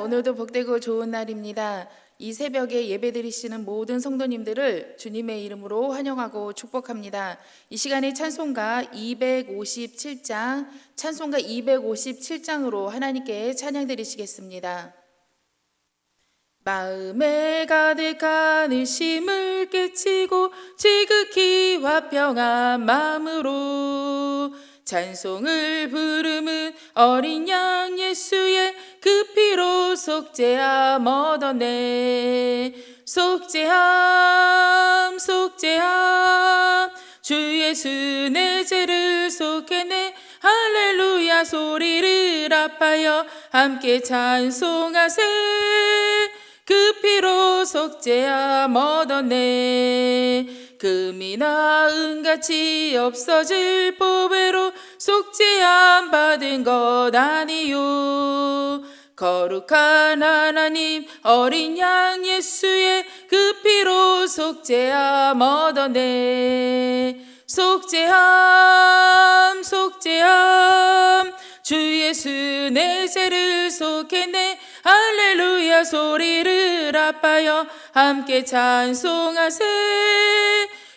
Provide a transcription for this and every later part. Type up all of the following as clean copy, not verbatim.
오늘도 복되고 좋은 날입니다. 이 새벽에 예배드리시는 모든 성도님들을 주님의 이름으로 환영하고 축복합니다. 이 시간에 찬송가 257장으로 하나님께 찬양드리시겠습니다. 마음에 가득한 의심을 깨치고 지극히 화평한 마음으로 찬송을 부르는 어린 양 예수의 그 피로 속죄함 얻었네. 속죄함 주 예수 내 죄를 속했네. 할렐루야 소리를 합하여 함께 찬송하세. 그 피로 속죄함 얻었네. 금이나 은같이 없어질 보배로 속죄함 받은 것 아니요. 거룩한 하나님 어린 양 예수의 그 피로 속죄함 얻었네. 속죄함 주 예수 내 죄를 속했네. 할렐루야 소리를 합하여 함께 찬송하세.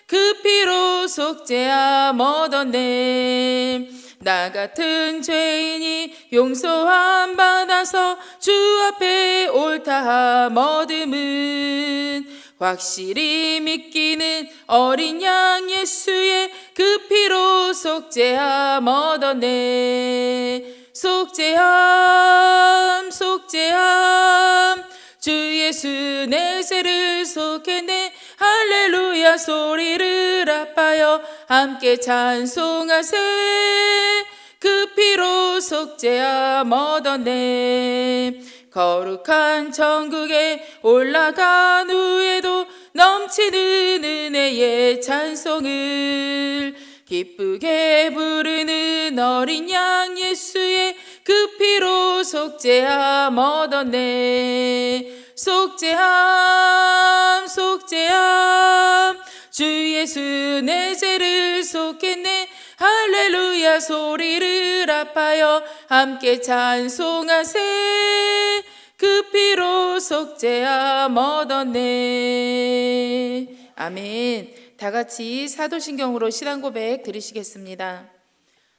그 피로 속죄함 얻었네. 나 같은 죄인이 용서함 받아서 주 앞에 옳다함 얻음은 확실히 믿기는 어린 양 예수의 그 피로 속죄함 얻었네. 속죄함 주 예수 내 죄를 속했네. 할렐루야 소리를 합하여 함께 찬송하세. 그 피로 속죄함 얻었네. 거룩한 천국에 올라간 후에도 넘치는 은혜의 찬송을 기쁘게 부르는 어린 양 예수의 그 피로 속죄함 얻었네. 속죄함 주 예수 내 죄를 속했네. 할렐루야 소리를 합하여 함께 찬송하세. 그 피로 속죄함 얻었네. 아멘. 다 같이 사도신경으로 신앙 고백 드리시겠습니다.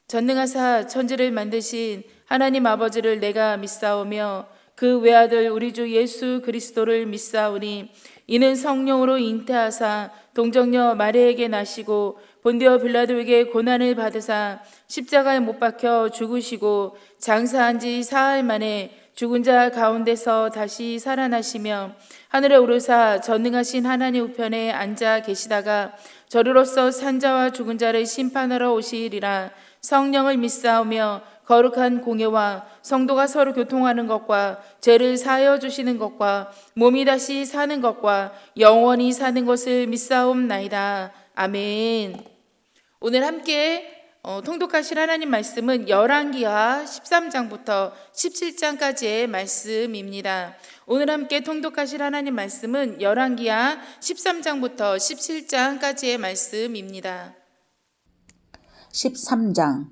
전능하사 천지를 만드신 하나님 아버지를 내가 믿사오며 그 외아들 우리 주 예수 그리스도를 믿사오니 이는 성령으로 잉태하사 동정녀 마리아에게 나시고 본디오 빌라도에게 고난을 받으사 십자가에 못 박혀 죽으시고 장사한 지 사흘 만에 죽은 자 가운데서 다시 살아나시며 하늘에 오르사 전능하신 하나님 우편에 앉아 계시다가 저리로서 산자와 죽은 자를 심판하러 오시리라. 성령을 믿사오며 거룩한 공예와 성도가 서로 교통하는 것과 죄를 사하여 주시는 것과 몸이 다시 사는 것과 영원히 사는 것을 믿사옵나이다. 아멘. 오늘 함께 통독하실 하나님 말씀은 열왕기하 13장부터 17장까지의 말씀입니다. 오늘 함께 통독하실 하나님 말씀은 열왕기하 13장부터 17장까지의 말씀입니다. 13장.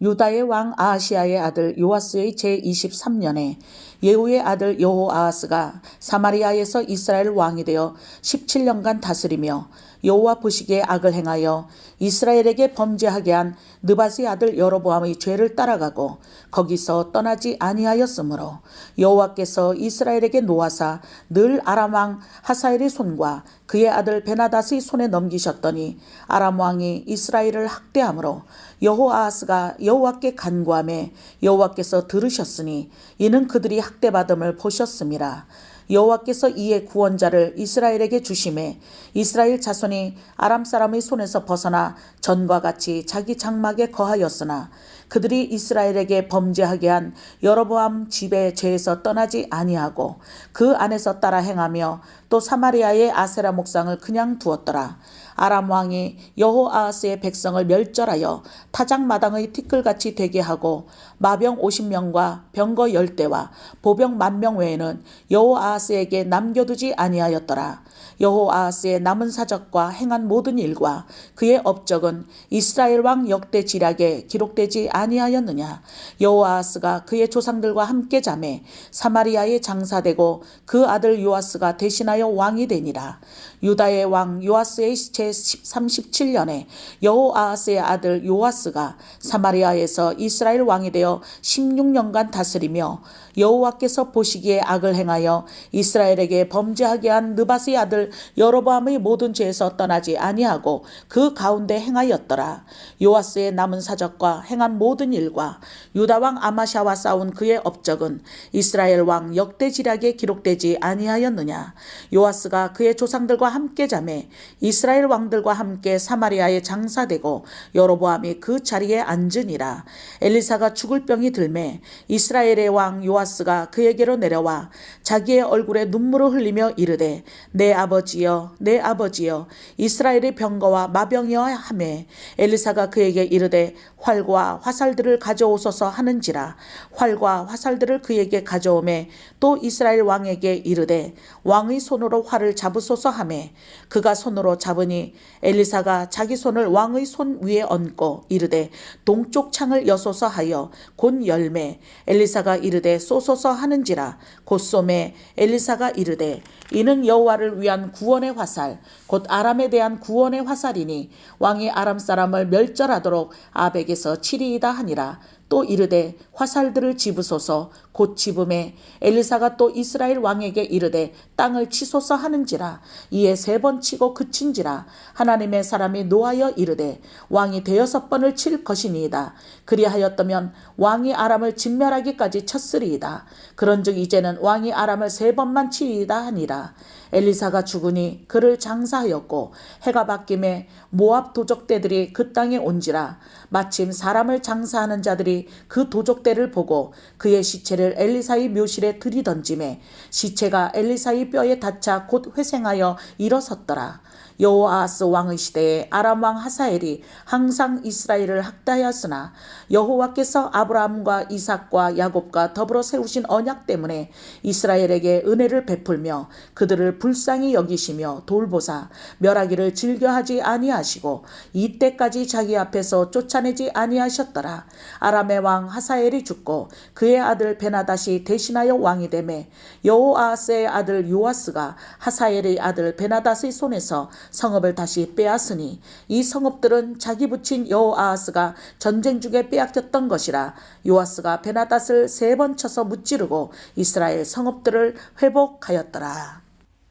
유다의 왕 아하시야의 아들 요아스의 제23년에 예후의 아들 여호아하스가 사마리아에서 이스라엘 왕이 되어 17년간 다스리며 여호와 보시기에 악을 행하여 이스라엘에게 범죄하게 한 느밧의 아들 여로보암의 죄를 따라가고 거기서 떠나지 아니하였으므로 여호와께서 이스라엘에게 노하사 늘 아람 왕 하사엘의 손과 그의 아들 베나닷의 손에 넘기셨더니 아람 왕이 이스라엘을 학대하므로 여호아하스가 여호와께 간구하매 여호와께서 들으셨으니 이는 그들이 학대받음을 보셨음이라. 여호와께서 이에 구원자를 이스라엘에게 주심에 이스라엘 자손이 아람 사람의 손에서 벗어나 전과 같이 자기 장막에 거하였으나 그들이 이스라엘에게 범죄하게 한 여로보암 집의 죄에서 떠나지 아니하고 그 안에서 따라 행하며 또 사마리아의 아세라 목상을 그냥 두었더라. 아람 왕이 여호아하스의 백성을 멸절하여 타작마당의 티끌같이 되게 하고 마병 50명과 병거 10대와 보병 10,000명 외에는 여호아하스에게 남겨두지 아니하였더라. 여호아하스의 남은 사적과 행한 모든 일과 그의 업적은 이스라엘 왕 역대 지략에 기록되지 아니하였느냐. 여호아하스가 그의 조상들과 함께 자매 사마리아에 장사되고 그 아들 요아스가 대신하여 왕이 되니라. 유다의 왕 요아스의 제 37년에 여호아하스의 아들 요아스가 사마리아에서 이스라엘 왕이 되어 16년간 다스리며 여호와께서 보시기에 악을 행하여 이스라엘에게 범죄하게 한 느밧의 아들 여로보암의 모든 죄에서 떠나지 아니하고 그 가운데 행하였더라. 요아스의 남은 사적과 행한 모든 일과 유다 왕 아마샤와 싸운 그의 업적은 이스라엘 왕 역대지략에 기록되지 아니하였느냐. 요아스가 그의 조상들과 함께 자매 이스라엘 왕들과 함께 사마리아에 장사되고 여로보암이 그 자리에 앉으니라. 엘리사가 죽을 병이 들매 이스라엘의 왕 요아스가 그에게로 내려와 자기의 얼굴에 눈물을 흘리며 이르되 내 아버지여 내 아버지여 이스라엘의 병거와 마병이여 하매 엘리사가 그에게 이르되 활과 화살들을 가져오소서 하는지라. 활과 화살들을 그에게 가져오매 또 이스라엘 왕에게 이르되 왕의 손으로 활을 잡으소서 하매 그가 손으로 잡으니 엘리사가 자기 손을 왕의 손 위에 얹고 이르되 동쪽 창을 여소서 하여 곧 열매 엘리사가 이르되 쏘소서 하는지라. 곧 쏘매 엘리사가 이르되 이는 여호와를 위한 구원의 화살 곧 아람에 대한 구원의 화살이니 왕이 아람 사람을 멸절하도록 아벡에서 치리이다 하니라. 또 이르되 화살들을 집으소서. 곧 집음에 엘리사가 또 이스라엘 왕에게 이르되 땅을 치소서 하는지라. 이에 3번 치고 그친지라. 하나님의 사람이 노하여 이르되 왕이 6번을 칠 것이니이다. 그리하였다면 왕이 아람을 진멸하기까지 쳤으리이다. 그런즉 이제는 왕이 아람을 3번만 치리이다 하니라. 엘리사가 죽으니 그를 장사하였고 해가 바뀜에 모압 도적대들이 그 땅에 온지라. 마침 사람을 장사하는 자들이 그 도적대를 보고 그의 시체를 엘리사의 묘실에 들이던지매 시체가 엘리사의 뼈에 닿자 곧 회생하여 일어섰더라. 여호아하스 왕의 시대에 아람 왕 하사엘이 항상 이스라엘을 학대하였으나 여호와께서 아브라함과 이삭과 야곱과 더불어 세우신 언약 때문에 이스라엘에게 은혜를 베풀며 그들을 불쌍히 여기시며 돌보사 멸하기를 즐겨하지 아니하시고 이때까지 자기 앞에서 쫓아내지 아니하셨더라. 아람의 왕 하사엘이 죽고 그의 아들 베나닷이 대신하여 왕이 되매 여호아하스의 아들 요아스가 하사엘의 아들 베나닷의 손에서 성읍을 다시 빼앗으니 이 성읍들은 자기 부친 여호아하스가 전쟁 중에 빼앗겼던 것이라. 요아스가 베나닷을 3번 쳐서 무찌르고 이스라엘 성읍들을 회복하였더라.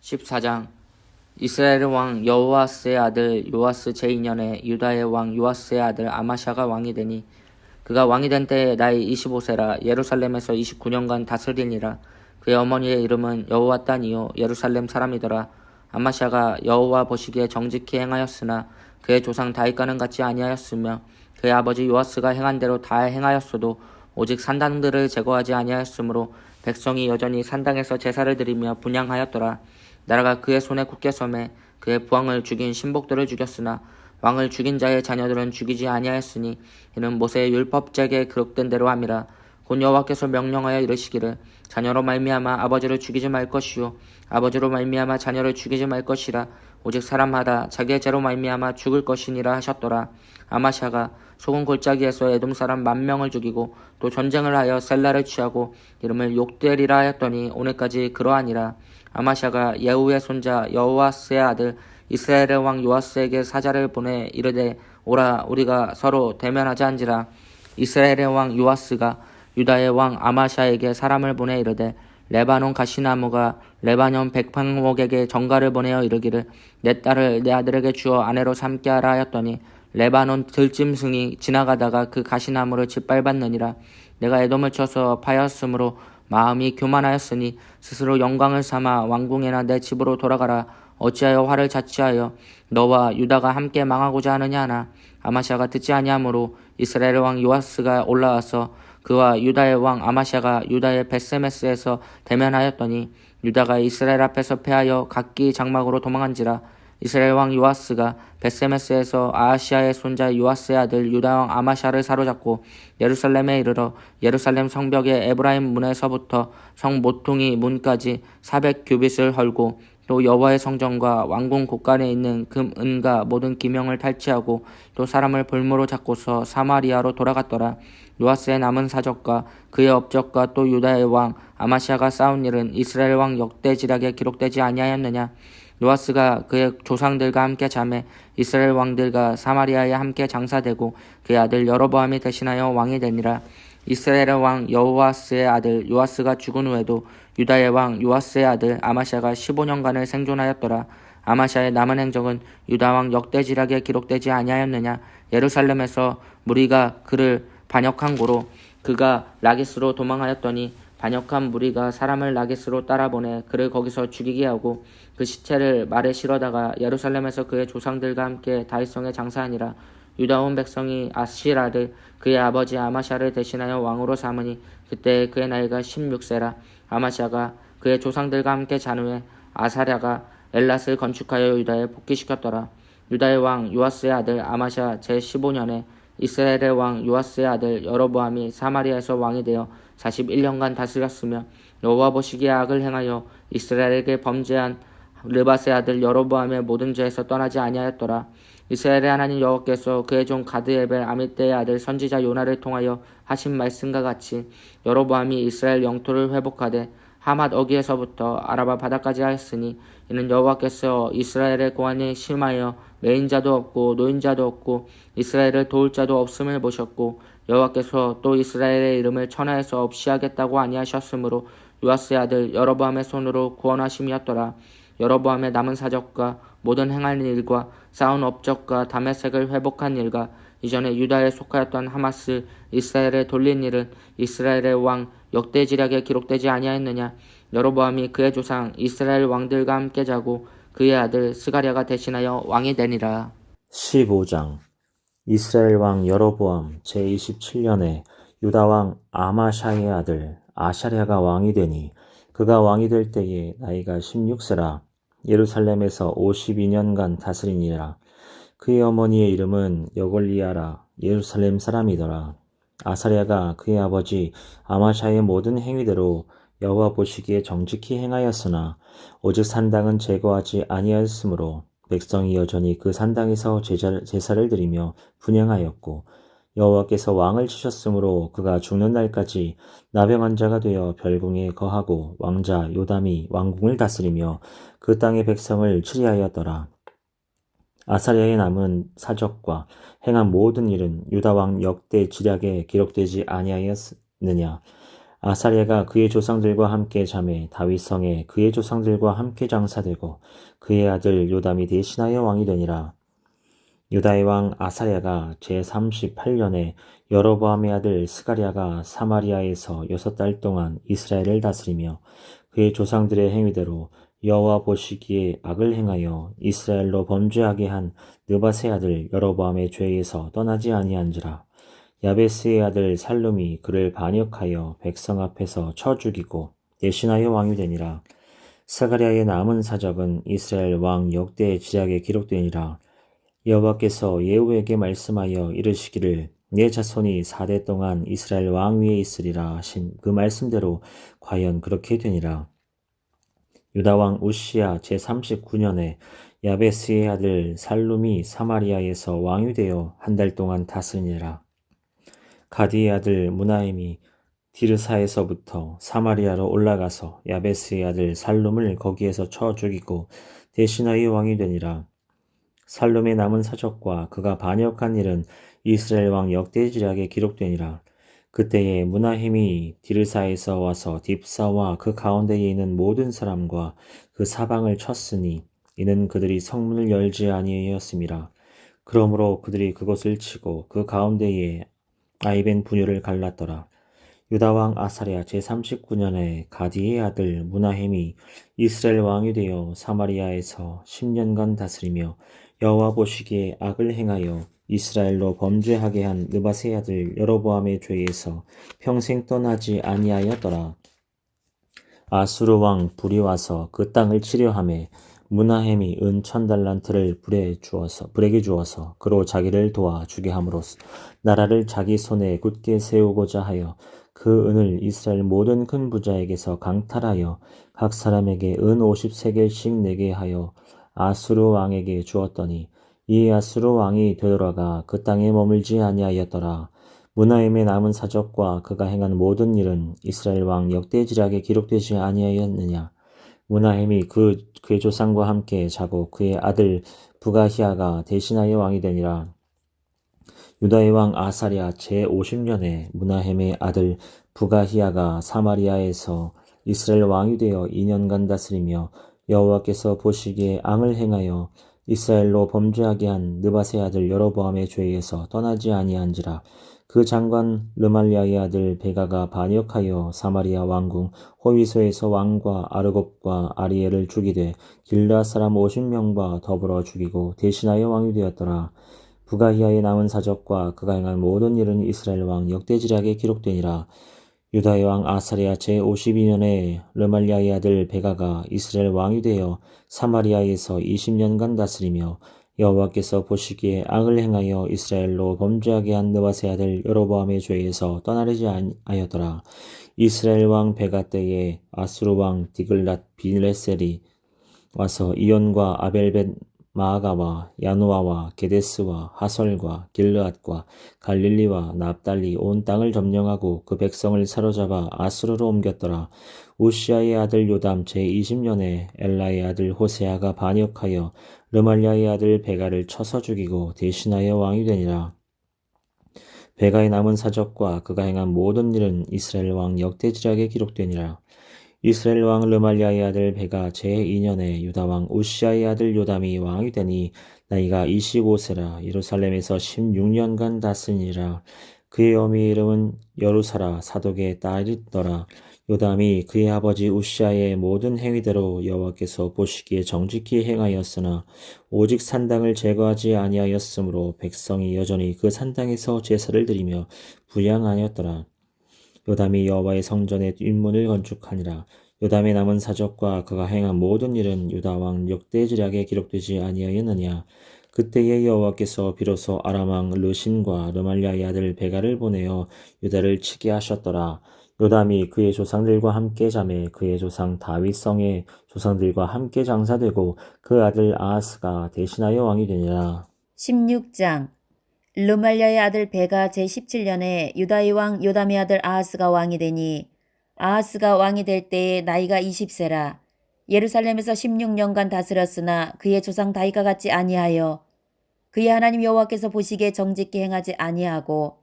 14장. 이스라엘 왕 여호아스의 아들 요아스 제2년에 유다의 왕 요아스의 아들 아마샤가 왕이 되니 그가 왕이 된 때에 나이 25세라. 예루살렘에서 29년간 다스리니라. 그의 어머니의 이름은 여호와단이요 예루살렘 사람이더라. 아마샤가 여호와 보시기에 정직히 행하였으나 그의 조상 다윗과는 같지 아니하였으며 그의 아버지 요아스가 행한 대로 다 행하였어도 오직 산당들을 제거하지 아니하였으므로 백성이 여전히 산당에서 제사를 드리며 분향하였더라. 나라가 그의 손에 굳게 섬에 그의 부왕을 죽인 신복들을 죽였으나 왕을 죽인 자의 자녀들은 죽이지 아니하였으니 이는 모세의 율법책에 기록된 대로 함이라. 곧 여호와께서 명령하여 이르시기를 자녀로 말미암아 아버지를 죽이지 말 것이요 아버지로 말미암아 자녀를 죽이지 말 것이라. 오직 사람마다 자기의 죄로 말미암아 죽을 것이니라 하셨더라. 아마샤가 소금 골짜기에서 에돔 사람 10,000명을 죽이고 또 전쟁을 하여 셀라를 취하고 이름을 욕되리라 하였더니 오늘까지 그러하니라. 아마샤가 예후의 손자 여호아스의 아들 이스라엘의 왕 요아스에게 사자를 보내 이르되 오라 우리가 서로 대면하자한지라. 이스라엘의 왕 요아스가 유다의 왕 아마샤에게 사람을 보내 이르되 레바논 가시나무가 레바논 백향목에게 전가를 보내어 이르기를 내 딸을 내 아들에게 주어 아내로 삼게 하라 하였더니 레바논 들짐승이 지나가다가 그 가시나무를 짓밟았느니라. 내가 에돔을 쳐서 파였으므로 마음이 교만하였으니 스스로 영광을 삼아 왕궁이나 내 집으로 돌아가라. 어찌하여 화를 자취하여 너와 유다가 함께 망하고자 하느냐 하나. 아마샤가 듣지 아니하므로 이스라엘 왕 요아스가 올라와서 그와 유다의 왕 아마샤가 유다의 벳세메스에서 대면하였더니 유다가 이스라엘 앞에서 패하여 각기 장막으로 도망한지라. 이스라엘 왕 요아스가 벳세메스에서 아하시아의 손자 요아스의 아들 유다 왕 아마샤를 사로잡고 예루살렘에 이르러 예루살렘 성벽의 에브라임 문에서부터 성 모퉁이 문까지 400규빗을 헐고 또 여호와의 성전과 왕궁 곳간에 있는 금, 은과 모든 기명을 탈취하고 또 사람을 볼모로 잡고서 사마리아로 돌아갔더라. 요아스의 남은 사적과 그의 업적과 또 유다의 왕 아마시아가 싸운 일은 이스라엘 왕 역대지략에 기록되지 아니하였느냐? 요아스가 그의 조상들과 함께 잠에 이스라엘 왕들과 사마리아에 함께 장사되고 그의 아들 여로보암이 대신하여 왕이 되니라. 이스라엘 왕 여호아스의 아들 요아스가 죽은 후에도 유다의 왕 요아스의 아들 아마시아가 15년간을 생존하였더라. 아마시아의 남은 행적은 유다 왕 역대지략에 기록되지 아니하였느냐? 예루살렘에서 무리가 그를 반역한 고로 그가 라기스로 도망하였더니 반역한 무리가 사람을 라기스로 따라보내 그를 거기서 죽이게 하고 그 시체를 말에 실어다가 예루살렘에서 그의 조상들과 함께 다윗성에 장사하니라. 유다 온 백성이 아시라를 그의 아버지 아마시아를 대신하여 왕으로 삼으니 그때 그의 나이가 16세라. 아마시아가 그의 조상들과 함께 잔 후에 아사랴가 엘랏을 건축하여 유다에 복귀시켰더라. 유다의 왕 요아스의 아들 아마시아 제15년에 이스라엘의 왕 요아스의 아들 여로보암이 사마리아에서 왕이 되어 41년간 다스렸으며 여호와 보시기에 악을 행하여 이스라엘에게 범죄한 르밧의 아들 여로보암의 모든 죄에서 떠나지 아니하였더라. 이스라엘의 하나님 여호와께서 그의 종 가드에벨 아미떼의 아들 선지자 요나를 통하여 하신 말씀과 같이 여로보암이 이스라엘 영토를 회복하되 하맛 어기에서부터 아라바 바다까지 하였으니 이는 여호와께서 이스라엘의 고안이 심하여 매인자도 없고 노인자도 없고 이스라엘을 도울 자도 없음을 보셨고 여호와께서 또 이스라엘의 이름을 천하에서 없이 하겠다고 아니하셨으므로 요아스의 아들 여로보암의 손으로 구원하심이었더라. 여로보암의 남은 사적과 모든 행한 일과 쌓은 업적과 다메섹을 회복한 일과 이전에 유다에 속하였던 하마스 이스라엘에 돌린 일은 이스라엘의 왕 역대지략에 기록되지 아니하였느냐? 여로보암이 그의 조상 이스라엘 왕들과 함께 자고 그의 아들 스가랴가 대신하여 왕이 되니라. 15장 이스라엘 왕 여로보암 제27년에 유다 왕 아마샤의 아들 아샤랴가 왕이 되니 그가 왕이 될 때에 나이가 16세라. 예루살렘에서 52년간 다스리니라. 그의 어머니의 이름은 여골리아라. 예루살렘 사람이더라. 아사랴가 그의 아버지 아마샤의 모든 행위대로 여호와 보시기에 정직히 행하였으나 오직 산당은 제거하지 아니하였으므로 백성이 여전히 그 산당에서 제사를 드리며 분향하였고 여호와께서 왕을 치셨으므로 그가 죽는 날까지 나병한 자가 되어 별궁에 거하고 왕자 요담이 왕궁을 다스리며 그 땅의 백성을 치리하였더라. 아사랴의 남은 사적과 행한 모든 일은 유다 왕 역대 지략에 기록되지 아니하였느냐? 아사랴가 그의 조상들과 함께 잠에 다윗성에 그의 조상들과 함께 장사되고 그의 아들 요담이 대신하여 왕이 되니라. 유다의 왕 아사랴가 제38년에 여로보암의 아들 스가랴가 사마리아에서 6달 동안 이스라엘을 다스리며 그의 조상들의 행위대로 여호와 보시기에 악을 행하여 이스라엘로 범죄하게 한 느밧의 아들 여로보암의 죄에서 떠나지 아니한지라. 야베스의 아들 살룸이 그를 반역하여 백성 앞에서 쳐 죽이고 대신하여 왕이 되니라. 스가랴의 남은 사적은 이스라엘 왕 역대의 지략에 기록되니라. 여호와께서 예후에게 말씀하여 이르시기를 내 자손이 4대 동안 이스라엘 왕 위에 있으리라 하신 그 말씀대로 과연 그렇게 되니라. 유다 왕 우시야 제39년에 야베스의 아들 살룸이 사마리아에서 왕이 되어 1달 동안 다스리니라. 가디의 아들 무나임이 디르사에서부터 사마리아로 올라가서 야베스의 아들 살룸을 거기에서 쳐 죽이고 대신하여 왕이 되니라. 살룸의 남은 사적과 그가 반역한 일은 이스라엘 왕 역대지략에 기록되니라. 그때에 무나힘이 디르사에서 와서 딥사와 그 가운데에 있는 모든 사람과 그 사방을 쳤으니 이는 그들이 성문을 열지 아니하였음이라. 그러므로 그들이 그곳을 치고 그 가운데에 아이벤 분유를 갈랐더라. 유다 왕 아사랴 제39년에 가디의 아들 무나햄이 이스라엘 왕이 되어 사마리아에서 10년간 다스리며 여호와 보시기에 악을 행하여 이스라엘로 범죄하게 한 느밧의 아들 여로보암의 죄에서 평생 떠나지 아니하였더라. 아수르 왕 불이 와서 그 땅을 치려하매 무나햄이 은 1000달란트를 불에게 주어서 그로 자기를 도와 주게 함으로써 나라를 자기 손에 굳게 세우고자 하여 그 은을 이스라엘 모든 큰 부자에게서 강탈하여 각 사람에게 은 50세겔씩 내게 하여 아수르 왕에게 주었더니 이 아수르 왕이 되돌아가 그 땅에 머물지 아니하였더라. 문하임의 남은 사적과 그가 행한 모든 일은 이스라엘 왕 역대지략에 기록되지 아니하였느냐. 문하임이 그의 조상과 함께 자고 그의 아들 부가히아가 대신하여 왕이 되니라. 유다의 왕 아사랴 제50년에 문하햄의 아들 부가히아가 사마리아에서 이스라엘 왕이 되어 2년간 다스리며 여호와께서 보시기에 앙을 행하여 이스라엘로 범죄하게 한 느밧의 아들 여로보암의 죄에서 떠나지 아니한지라. 그 장관 르말리아의 아들 베가가 반역하여 사마리아 왕궁 호위소에서 왕과 아르곱과 아리엘을 죽이되 길르앗 사람 50명과 더불어 죽이고 대신하여 왕이 되었더라. 부가히아의 남은 사적과 그가 행한 모든 일은 이스라엘 왕 역대지략에 기록되니라. 유다의 왕 아사랴 제52년에 르말리아의 아들 베가가 이스라엘 왕이 되어 사마리아에서 20년간 다스리며 여호와께서 보시기에 악을 행하여 이스라엘로 범죄하게 한 느밧의 아들 여로보암의 죄에서 떠나려지 아니하였더라. 이스라엘 왕 베가 때에 아수르 왕 디글랏 빌레셀이 와서 이온과 아벨벳 마아가와 야노아와 게데스와 하설과 길르앗과 갈릴리와 납달리 온 땅을 점령하고 그 백성을 사로잡아 아수르로 옮겼더라. 우시아의 아들 요담 제20년에 엘라의 아들 호세아가 반역하여 르말리아의 아들 베가를 쳐서 죽이고 대신하여 왕이 되니라. 베가의 남은 사적과 그가 행한 모든 일은 이스라엘 왕 역대지략에 기록되니라. 이스라엘 왕 르말리아의 아들 베가 제2년에 유다 왕 우시아의 아들 요담이 왕이 되니 나이가 25세라. 예루살렘에서 16년간 다스리니라. 그의 어미의 이름은 여루사라 사독의 딸이더라. 요담이 그의 아버지 우시아의 모든 행위대로 여호와께서 보시기에 정직히 행하였으나 오직 산당을 제거하지 아니하였으므로 백성이 여전히 그 산당에서 제사를 드리며 부양하였더라. 요담이 여호와의 성전의 뒷문을 건축하니라. 요담의 남은 사적과 그가 행한 모든 일은 유다 왕 역대지략에 기록되지 아니하였느냐. 그때에 여호와께서 비로소 아람 왕 르신과 르말리아의 아들 베가를 보내어 유다를 치게 하셨더라. 요담이 그의 조상들과 함께 자매 그의 조상 다윗성의 조상들과 함께 장사되고 그 아들 아하스가 대신하여 왕이 되니라. 16장 르말리아의 아들 베가 제17년에 유다의 왕 요담의 아들 아하스가 왕이 되니 아하스가 왕이 될 때에 나이가 20세라. 예루살렘에서 16년간 다스렸으나 그의 조상 다윗과 같지 아니하여 그의 하나님 여호와께서 보시기에 정직히 행하지 아니하고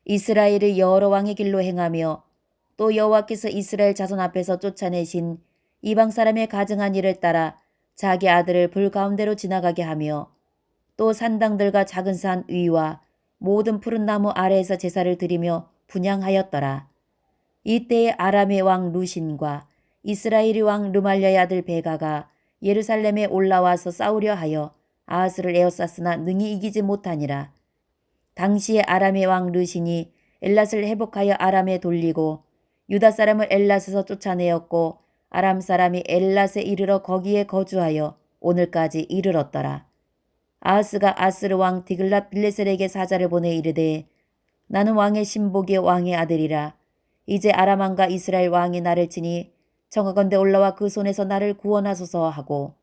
이스라엘을 여러 왕의 길로 행하며 또 여호와께서 이스라엘 자손 앞에서 쫓아내신 이방 사람의 가증한 일을 따라 자기 아들을 불 가운데로 지나가게 하며 또 산당들과 작은 산 위와 모든 푸른 나무 아래에서 제사를 드리며 분향하였더라. 이때에 아람의 왕 루신과 이스라엘의 왕 르말리아의 아들 베가가 예루살렘에 올라와서 싸우려 하여 아하스를 에워쌌으나 능히 이기지 못하니라. 당시에 아람의 왕 르신이 엘랏을 회복하여 아람에 돌리고 유다 사람을 엘랏에서 쫓아내었고 아람 사람이 엘랏에 이르러 거기에 거주하여 오늘까지 이르렀더라. 아하스가 아스르 왕 디글랏 빌레셀에게 사자를 보내 이르되 나는 왕의 신복이 왕의 아들이라. 이제 아람 왕과 이스라엘 왕이 나를 치니 청하건대 올라와 그 손에서 나를 구원하소서 하고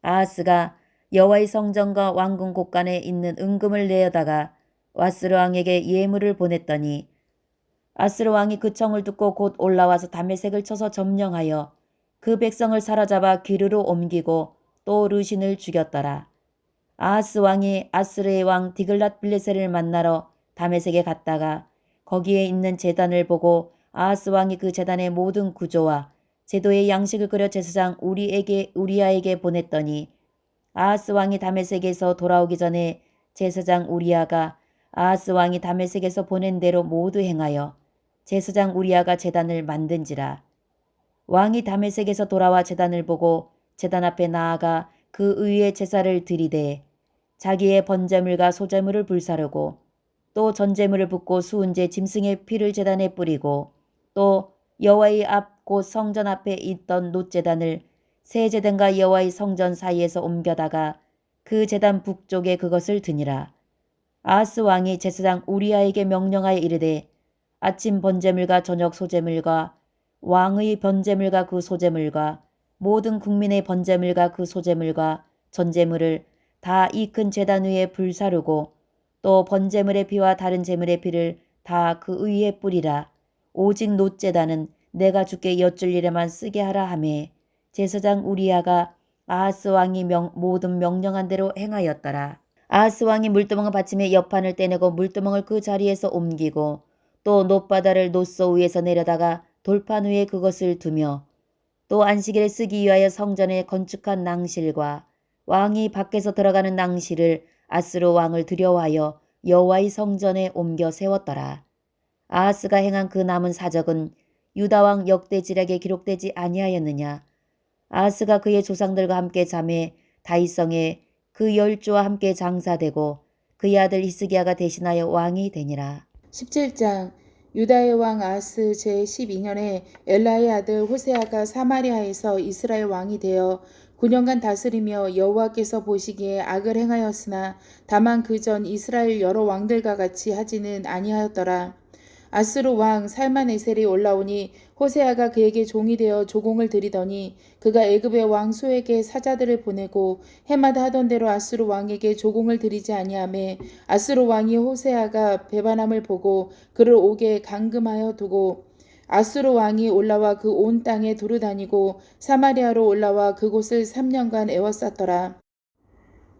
아하스가 여호와의 성전과 왕궁 곳간에 있는 은금을 내어다가 아스르 왕에게 예물을 보냈더니 아스르 왕이 그 청을 듣고 곧 올라와서 다메섹을 쳐서 점령하여 그 백성을 사로잡아 기르로 옮기고 또 르신을 죽였더라. 아하스 왕이 아스르의 왕 디글랏 빌레셀을 만나러 다메섹에 갔다가 거기에 있는 제단을 보고 아하스 왕이 그 제단의 모든 구조와 제도의 양식을 그려 제사장 우리아에게 보냈더니 아하스 왕이 다메섹에서 돌아오기 전에 제사장 우리아가 아하스 왕이 다메섹에서 보낸 대로 모두 행하여 제사장 우리아가 제단을 만든지라. 왕이 다메섹에서 돌아와 제단을 보고 제단 앞에 나아가 그 위에 제사를 드리되 자기의 번제물과 소제물을 불사르고 또 전제물을 붓고 수은제 짐승의 피를 제단에 뿌리고 또 여호와의 앞 곧 성전 앞에 있던 놋제단을 새 제단과 여호와의 성전 사이에서 옮겨다가 그 제단 북쪽에 그것을 드니라. 아하스 왕이 제사장 우리아에게 명령하여 이르되 아침 번제물과 저녁 소제물과 왕의 번제물과 그 소제물과 모든 국민의 번제물과 그 소제물과 전제물을 다 이 큰 제단 위에 불사르고 또 번제물의 피와 다른 제물의 피를 다 그 위에 뿌리라. 오직 놋제단은 내가 주께 여쭐 일에만 쓰게 하라 하매 제사장 우리야가 아하스 왕이 모든 명령한 대로 행하였더라. 아하스 왕이 물두멍을 받침에 옆판을 떼내고 물두멍을 그 자리에서 옮기고 또 놋바다를 놋소 위에서 내려다가 돌판 위에 그것을 두며 또 안식일에 쓰기 위하여 성전에 건축한 낭실과 왕이 밖에서 들어가는 낭실을 아스로 왕을 두려워하여 여호와의 성전에 옮겨 세웠더라. 아하스가 행한 그 남은 사적은 유다왕 역대지략에 기록되지 아니하였느냐. 아하스가 그의 조상들과 함께 잠에 다윗성에 그 10조와 함께 장사되고 그의 아들 히스기야가 대신하여 왕이 되니라. 17장 유다의 왕 아하스 제12년에 엘라의 아들 호세아가 사마리아에서 이스라엘 왕이 되어 9년간 다스리며 여호와께서 보시기에 악을 행하였으나 다만 그 전 이스라엘 여러 왕들과 같이 하지는 아니하였더라. 아스루 왕 살만에셀이 올라오니 호세아가 그에게 종이 되어 조공을 드리더니 그가 애굽의 왕 소에게 사자들을 보내고 해마다 하던 대로 아스루 왕에게 조공을 드리지 아니하매 아스루 왕이 호세아가 배반함을 보고 그를 옥에 감금하여 두고 아스루 왕이 올라와 그 온 땅에 두루 다니고 사마리아로 올라와 그곳을 3년간 애워쌌더라.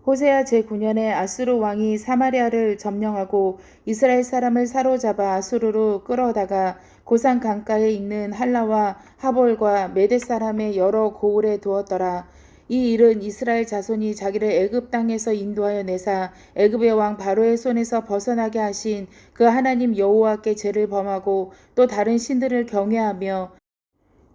호세아 제9년에 아수르 왕이 사마리아를 점령하고 이스라엘 사람을 사로잡아 아수르로 끌어다가 고산 강가에 있는 할라와 하볼과 메대 사람의 여러 고을에 두었더라. 이 일은 이스라엘 자손이 자기를 애굽 땅에서 인도하여 내사 애굽의 왕 바로의 손에서 벗어나게 하신 그 하나님 여호와께 죄를 범하고 또 다른 신들을 경외하며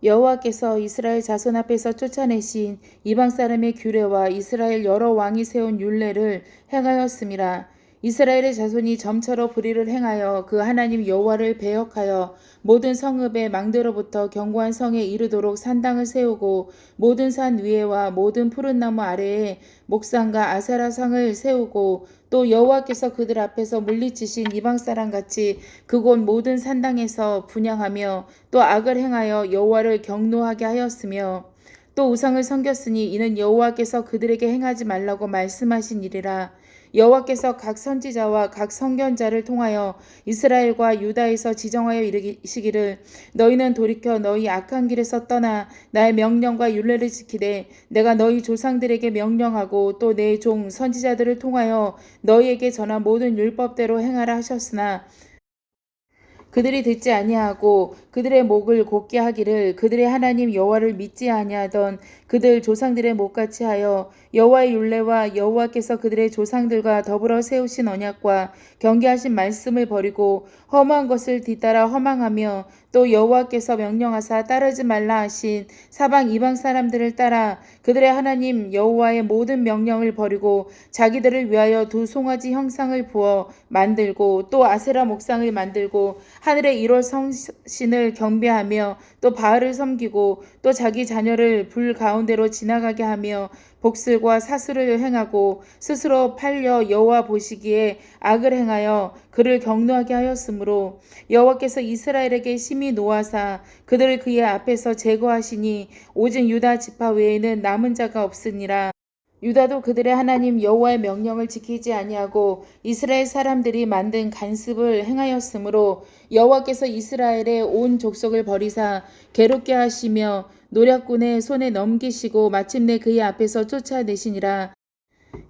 여호와께서 이스라엘 자손 앞에서 쫓아내신 이방 사람의 규례와 이스라엘 여러 왕이 세운 율례를 행하였음이라. 이스라엘의 자손이 점처로 불의를 행하여 그 하나님 여호와를 배역하여 모든 성읍의 망대로부터 견고한 성에 이르도록 산당을 세우고 모든 산 위에와 모든 푸른 나무 아래에 목산과 아세라상을 세우고 또 여호와께서 그들 앞에서 물리치신 이방 사람 같이 그곳 모든 산당에서 분향하며 또 악을 행하여 여호와를 경노하게 하였으며 또 우상을 섬겼으니 이는 여호와께서 그들에게 행하지 말라고 말씀하신 일이라. 여호와께서 각 선지자와 각 선견자를 통하여 이스라엘과 유다에서 지정하여 이르시기를 너희는 돌이켜 너희 악한 길에서 떠나 나의 명령과 율례를 지키되 내가 너희 조상들에게 명령하고 또 내 종 선지자들을 통하여 너희에게 전한 모든 율법대로 행하라 하셨으나 그들이 듣지 아니하고 그들의 목을 곧게 하기를 그들의 하나님 여호와를 믿지 아니하던 그들 조상들의 목같이 하여 여호와의 율례와 여호와께서 그들의 조상들과 더불어 세우신 언약과 경계하신 말씀을 버리고 허무한 것을 뒤따라 허망하며 또 여호와께서 명령하사 따르지 말라 하신 사방 이방 사람들을 따라 그들의 하나님 여호와의 모든 명령을 버리고 자기들을 위하여 두 송아지 형상을 부어 만들고 또 아세라 목상을 만들고 하늘의 1월 성신을 경배하며 또 바알을 섬기고 또 자기 자녀를 불 가운데로 지나가게 하며 복술과 사술을 행하고 스스로 팔려 여호와 보시기에 악을 행하여 그를 경노하게 하였으므로 여호와께서 이스라엘에게 심히 노하사 그들을 그의 앞에서 제거하시니 오직 유다 지파 외에는 남은 자가 없으니라. 유다도 그들의 하나님 여호와의 명령을 지키지 아니하고 이스라엘 사람들이 만든 간습을 행하였으므로 여호와께서 이스라엘의 온 족속을 버리사 괴롭게 하시며 노략군의 손에 넘기시고 마침내 그의 앞에서 쫓아내시니라.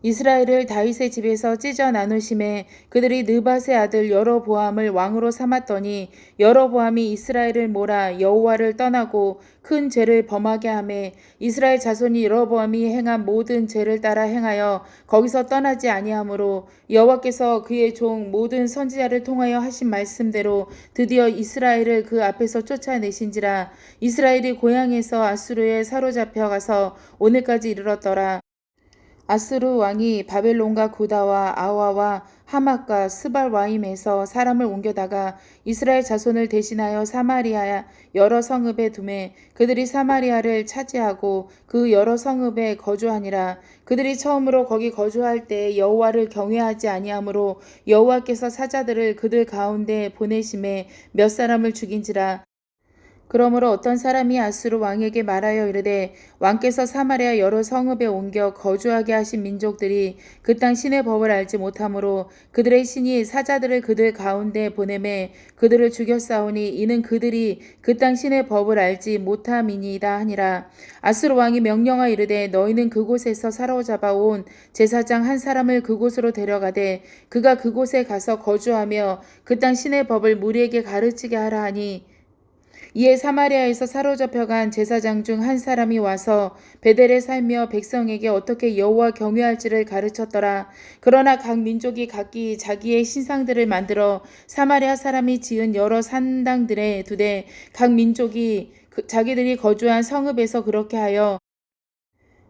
이스라엘을 다윗의 집에서 찢어 나누심에 그들이 느밧의 아들 여로보암을 왕으로 삼았더니 여로보암이 이스라엘을 몰아 여호와를 떠나고 큰 죄를 범하게 하매 이스라엘 자손이 여로보암이 행한 모든 죄를 따라 행하여 거기서 떠나지 아니하므로 여호와께서 그의 종 모든 선지자를 통하여 하신 말씀대로 드디어 이스라엘을 그 앞에서 쫓아내신지라. 이스라엘이 고향에서 아수르에 사로잡혀 가서 오늘까지 이르렀더라. 아수르 왕이 바벨론과 구다와 아와와 하맛과 스발와임에서 사람을 옮겨다가 이스라엘 자손을 대신하여 사마리아 여러 성읍에 두매 그들이 사마리아를 차지하고 그 여러 성읍에 거주하니라. 그들이 처음으로 거기 거주할 때 여호와를 경외하지 아니하므로 여호와께서 사자들을 그들 가운데 보내심에 몇 사람을 죽인지라. 그러므로 어떤 사람이 아수르 왕에게 말하여 이르되 왕께서 사마리아 여러 성읍에 옮겨 거주하게 하신 민족들이 그 땅 신의 법을 알지 못하므로 그들의 신이 사자들을 그들 가운데 보내매 그들을 죽였사오니 이는 그들이 그 땅 신의 법을 알지 못함이니이다 하니라. 아수르 왕이 명령하여 이르되 너희는 그곳에서 사로잡아 온 제사장 한 사람을 그곳으로 데려가되 그가 그곳에 가서 거주하며 그 땅 신의 법을 무리에게 가르치게 하라 하니 이에 사마리아에서 사로잡혀간 제사장 중 한 사람이 와서 베델에 살며 백성에게 어떻게 여호와 경외할지를 가르쳤더라. 그러나 각 민족이 각기 자기의 신상들을 만들어 사마리아 사람이 지은 여러 산당들에 두되 각 민족이 자기들이 거주한 성읍에서 그렇게 하여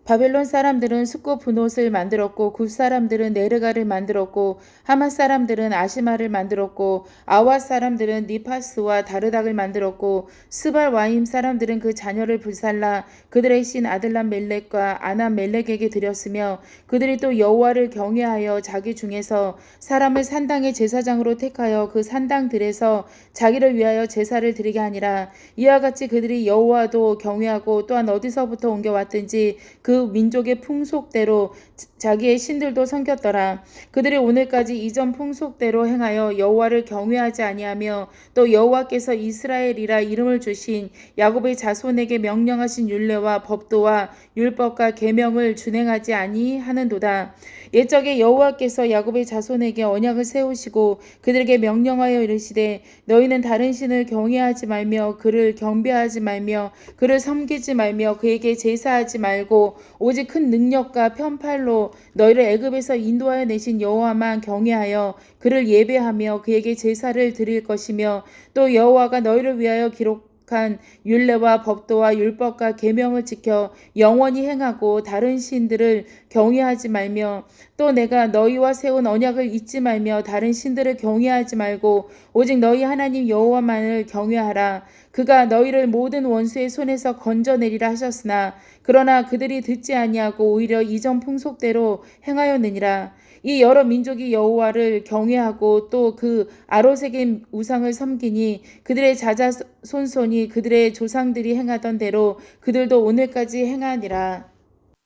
바벨론 사람들은 숫고 분옷을 만들었고 굿 사람들은 네르가를 만들었고 하맛 사람들은 아시마를 만들었고 아와 사람들은 니파스와 다르닥을 만들었고 스발 와임 사람들은 그 자녀를 불살라 그들의 신 아들람 멜렉과 아남 멜렉에게 드렸으며 그들이 또 여호와를 경외하여 자기 중에서 사람을 산당의 제사장으로 택하여 그 산당들에서 자기를 위하여 제사를 드리게 하니라. 이와 같이 그들이 여호와도 경외하고 또한 어디서부터 옮겨왔든지 그 민족의 풍속대로 자기의 신들도 섬겼더라. 그들이 오늘까지 이전 풍속대로 행하여 여호와를 경외하지 아니하며 또 여호와께서 이스라엘이라 이름을 주신 야곱의 자손에게 명령하신 율례와 법도와 율법과 계명을 준행하지 아니하는도다. 옛적에 여호와께서 야곱의 자손에게 언약을 세우시고 그들에게 명령하여 이르시되 너희는 다른 신을 경외하지 말며 그를 경배하지 말며 그를 섬기지 말며 그에게 제사하지 말고 오직 큰 능력과 편팔로 너희를 애굽에서 인도하여 내신 여호와만 경외하여 그를 예배하며 그에게 제사를 드릴 것이며 또 여호와가 너희를 위하여 기록한 율례와 법도와 율법과 계명을 지켜 영원히 행하고 다른 신들을 경외하지 말며 또 내가 너희와 세운 언약을 잊지 말며 다른 신들을 경외하지 말고 오직 너희 하나님 여호와만을 경외하라. 그가 너희를 모든 원수의 손에서 건져내리라 하셨으나 그러나 그들이 듣지 아니하고 오히려 이전 풍속대로 행하였느니라. 이 여러 민족이 여호와를 경외하고 또 그 아로색의 우상을 섬기니 그들의 자자손손이 그들의 조상들이 행하던 대로 그들도 오늘까지 행하니라.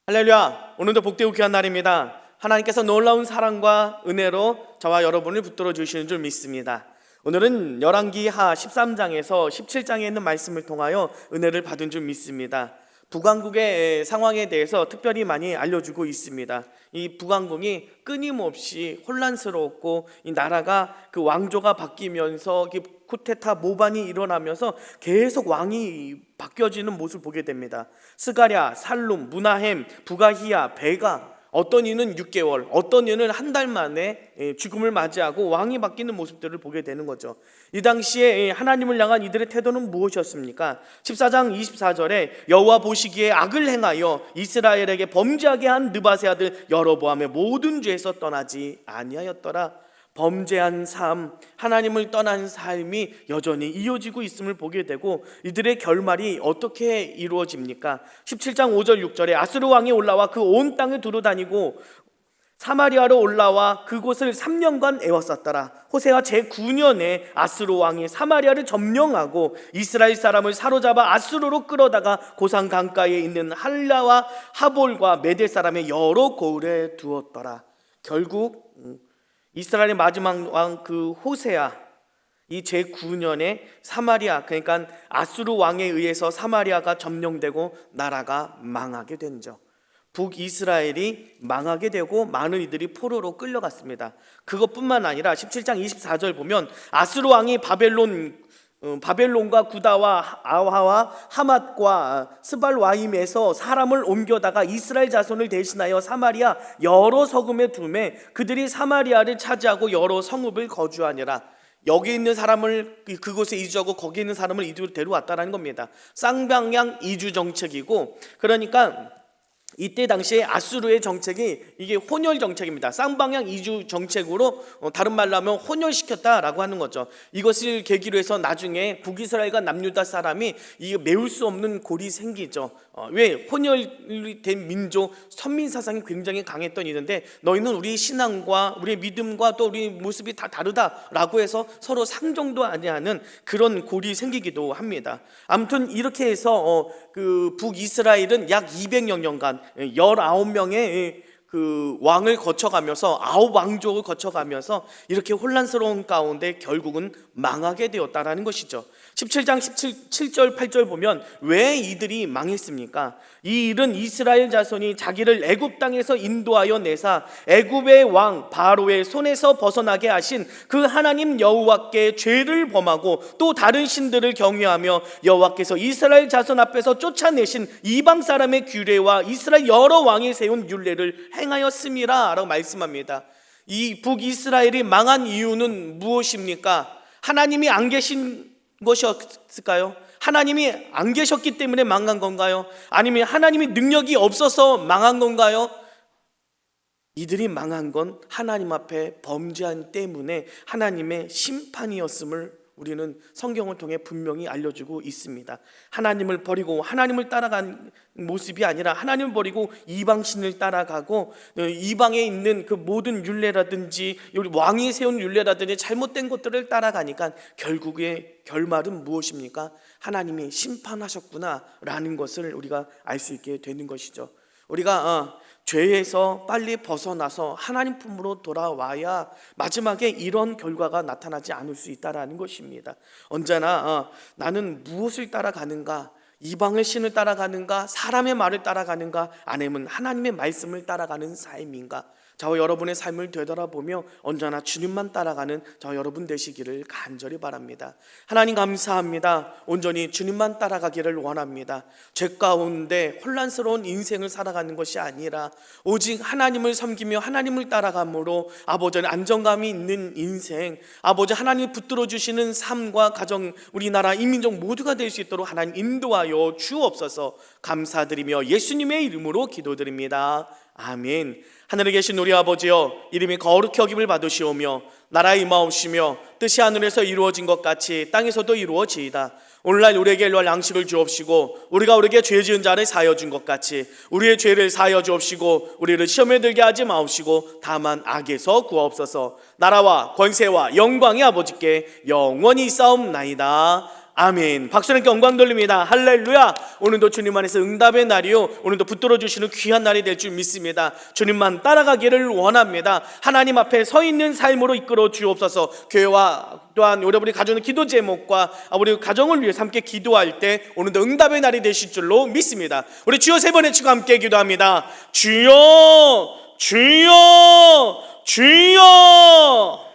할렐루야. 오늘도 복되고 귀한 날입니다. 하나님께서 놀라운 사랑과 은혜로 저와 여러분을 붙들어 주시는 줄 믿습니다. 오늘은 열왕기하 13장에서 17장에 있는 말씀을 통하여 은혜를 받은 줄 믿습니다. 북왕국의 상황에 대해서 특별히 많이 알려주고 있습니다. 이 북왕국이 끊임없이 혼란스러웠고 이 나라가 그 왕조가 바뀌면서 쿠데타 모반이 일어나면서 계속 왕이 바뀌어지는 모습을 보게 됩니다. 스가랴, 살룸, 무나헴, 부가히야, 베가 어떤 이는 6개월, 어떤 이는 한 달 만에 죽음을 맞이하고 왕이 바뀌는 모습들을 보게 되는 거죠. 이 당시에 하나님을 향한 이들의 태도는 무엇이었습니까? 14장 24절에 여호와 보시기에 악을 행하여 이스라엘에게 범죄하게 한 느바세 아들 여로보암의 모든 죄에서 떠나지 아니하였더라. 범죄한 삶, 하나님을 떠난 삶이 여전히 이어지고 있음을 보게 되고 이들의 결말이 어떻게 이루어집니까? 17장 5절 6절에 아수르 왕이 올라와 그 온 땅을 두루다니고 사마리아로 올라와 그곳을 3년간 애워쌌더라. 호세아 제9년에 아수르 왕이 사마리아를 점령하고 이스라엘 사람을 사로잡아 아수르로 끌어다가 고산 강가에 있는 할라와 하볼과 메대 사람의 여러 고을에 두었더라. 결국 이스라엘의 마지막 왕 그 호세아 이 제9년에 사마리아 그러니까 아수르 왕에 의해서 사마리아가 점령되고 나라가 망하게 된 점. 북이스라엘이 망하게 되고 많은 이들이 포로로 끌려갔습니다. 그것뿐만 아니라 17장 24절 보면 아수르 왕이 바벨론과 구다와 아와와 하맛과 스발와임에서 사람을 옮겨다가 이스라엘 자손을 대신하여 사마리아 여러 성읍에 두매 그들이 사마리아를 차지하고 여러 성읍을 거주하니라. 여기 있는 사람을 그곳에 이주하고 거기 있는 사람을 이주로 데려왔다라는 겁니다. 쌍방향 이주 정책이고 그러니까 이때 당시에 아수르의 정책이 이게 혼혈 정책입니다. 쌍방향 이주 정책으로 다른 말로 하면 혼혈시켰다라고 하는 거죠. 이것을 계기로 해서 나중에 북이스라엘과 남유다 사람이 이게 메울 수 없는 골이 생기죠. 왜? 혼혈이 된 민족, 선민 사상이 굉장히 강했던 이인데 너희는 우리 신앙과 우리 믿음과 또 우리 모습이 다 다르다라고 해서 서로 상종도 아니하는 그런 골이 생기기도 합니다. 아무튼 이렇게 해서 그 북이스라엘은 약 200여 년간 19명의 그 왕을 거쳐가면서 9왕족을 거쳐가면서 이렇게 혼란스러운 가운데 결국은 망하게 되었다라는 것이죠. 17장 7절 8절 보면 왜 이들이 망했습니까? 이 일은 이스라엘 자손이 자기를 애굽 땅에서 인도하여 내사 애굽의 왕 바로의 손에서 벗어나게 하신 그 하나님 여호와께 죄를 범하고 또 다른 신들을 경외하며 여호와께서 이스라엘 자손 앞에서 쫓아내신 이방 사람의 규례와 이스라엘 여러 왕이 세운 율례를 행하였음이라 라고 말씀합니다. 이 북이스라엘이 망한 이유는 무엇입니까? 하나님이 안 계신 것이었을까요? 하나님이 안 계셨기 때문에 망한 건가요? 아니면 하나님이 능력이 없어서 망한 건가요? 이들이 망한 건 하나님 앞에 범죄한 때문에 하나님의 심판이었음을 우리는 성경을 통해 분명히 알려주고 있습니다. 하나님을 버리고 하나님을 따라간 모습이 아니라 하나님을 버리고 이방신을 따라가고 이방에 있는 그 모든 율례라든지 왕이 세운 율례라든지 잘못된 것들을 따라가니까 결국의 결말은 무엇입니까? 하나님이 심판하셨구나라는 것을 우리가 알 수 있게 되는 것이죠. 우리가 죄에서 빨리 벗어나서 하나님 품으로 돌아와야 마지막에 이런 결과가 나타나지 않을 수 있다라는 것입니다. 언제나 나는 무엇을 따라가는가? 이방의 신을 따라가는가? 사람의 말을 따라가는가? 아니면 하나님의 말씀을 따라가는 삶인가? 저와 여러분의 삶을 되돌아보며 언제나 주님만 따라가는 저와 여러분 되시기를 간절히 바랍니다. 하나님 감사합니다. 온전히 주님만 따라가기를 원합니다. 죄 가운데 혼란스러운 인생을 살아가는 것이 아니라 오직 하나님을 섬기며 하나님을 따라감으로 아버지의 안정감이 있는 인생, 아버지 하나님이 붙들어 주시는 삶과 가정, 우리나라 이민족 모두가 될 수 있도록 하나님 인도하여 주옵소서. 감사드리며 예수님의 이름으로 기도드립니다. 아멘. 하늘에 계신 우리 아버지여, 이름이 거룩히 여김을 받으시오며 나라의 임하옵시며 뜻이 하늘에서 이루어진 것 같이 땅에서도 이루어지이다. 오늘날 우리에게 일용할 양식을 주옵시고 우리가 우리에게 죄 지은 자를 사하여 준 것 같이 우리의 죄를 사하여 주옵시고 우리를 시험에 들게 하지 마옵시고 다만 악에서 구하옵소서. 나라와 권세와 영광이 아버지께 영원히 있사옵나이다. 아멘. 박수님께 영광 돌립니다. 할렐루야. 오늘도 주님 안에서 응답의 날이요, 오늘도 붙들어 주시는 귀한 날이 될 줄 믿습니다. 주님만 따라가기를 원합니다. 하나님 앞에 서 있는 삶으로 이끌어 주옵소서. 교회와 또한 여러분이 가져오는 기도 제목과 우리 가정을 위해 함께 기도할 때 오늘도 응답의 날이 되실 줄로 믿습니다. 우리 주여 세 번 외치고 함께 기도합니다. 주여, 주여, 주여.